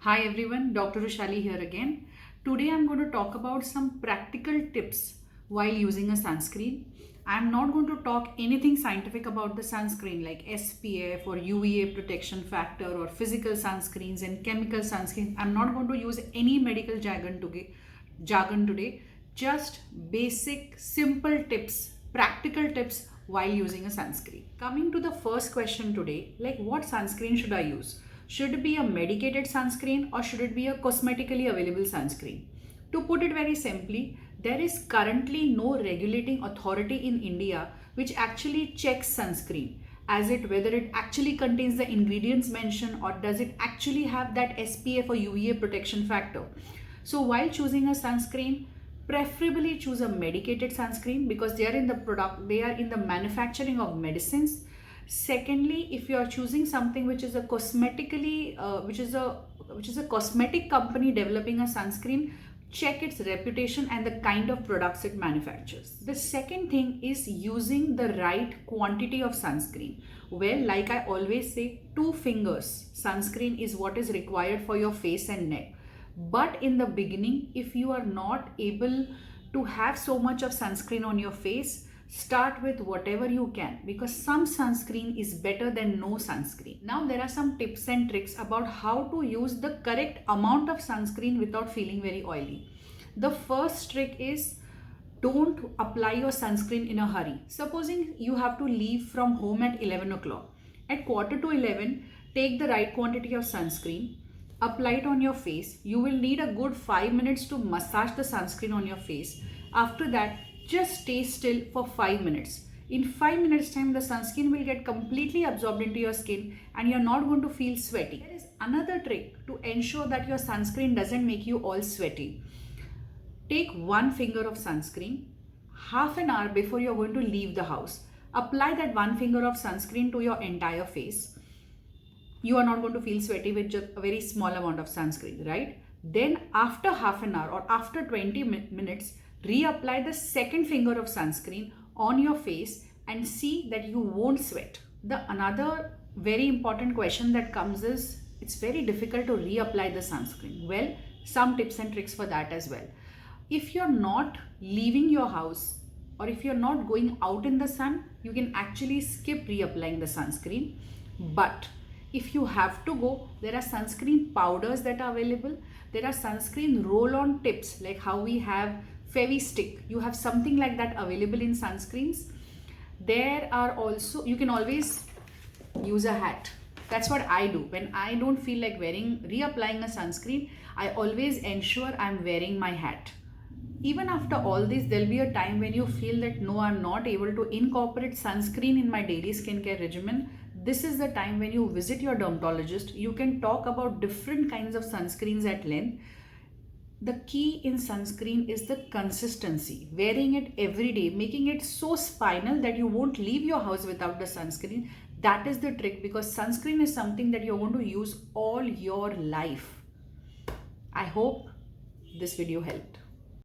Hi everyone, Dr. Rushali here again. Today I'm going to talk about some practical tips while using a sunscreen. I'm not going to talk anything scientific about the sunscreen like SPF or UVA protection factor or physical sunscreens and chemical sunscreen. I'm not going to use any medical jargon today. Just basic, simple tips, practical tips while using a sunscreen. Coming to the first question today, like what sunscreen should I use? Should it be a medicated sunscreen or should it be a cosmetically available sunscreen? To put it very simply, there is currently no regulating authority in India which actually checks sunscreen as it whether it actually contains the ingredients mentioned or does it actually have that SPF or UVA protection factor. So while choosing a sunscreen, preferably choose a medicated sunscreen because they are in the manufacturing of medicines. Secondly, if you are choosing something which is a cosmetically which is a cosmetic company developing a sunscreen, check its reputation and the kind of products it manufactures. The second thing is using the right quantity of sunscreen. Well, like I always say, 2 fingers sunscreen is what is required for your face and neck. But in the beginning, if you are not able to have so much of sunscreen on your face, start with whatever you can because some sunscreen is better than no sunscreen. Now there are some tips and tricks about how to use the correct amount of sunscreen without feeling very oily. The first trick is don't apply your sunscreen in a hurry. Supposing you have to leave from home at 11 o'clock. At quarter to 11, take the right quantity of sunscreen, apply it on your face. You will need a good 5 minutes to massage the sunscreen on your face. After that, just stay still for 5 minutes. In 5 minutes time, the sunscreen will get completely absorbed into your skin and you're not going to feel sweaty. There is another trick to ensure that your sunscreen doesn't make you all sweaty. Take 1 finger of sunscreen half an hour before you're going to leave the house. Apply that 1 finger of sunscreen to your entire face. You are not going to feel sweaty with just a very small amount of sunscreen, right? Then after half an hour or after 20 minutes, reapply the second finger of sunscreen on your face and see that you won't sweat. The another very important question that comes is it's very difficult to reapply the sunscreen. Well, some tips and tricks for that as well. If you're not leaving your house or if you're not going out in the sun, you can actually skip reapplying the sunscreen. But if you have to go, there are sunscreen powders that are available. There are sunscreen roll-on tips like how we have Fevi-Stick. You have something like that available in sunscreens. There are also, you can always use a hat. That's what I do. When I don't feel like reapplying a sunscreen, I always ensure I'm wearing my hat. Even after all this, there'll be a time when you feel that no, I'm not able to incorporate sunscreen in my daily skincare regimen. This is the time when you visit your dermatologist. You can talk about different kinds of sunscreens at length. The key in sunscreen is the consistency, wearing it every day, making it so spinal that you won't leave your house without the sunscreen. That is the trick because sunscreen is something that you're going to use all your life. I hope this video helped.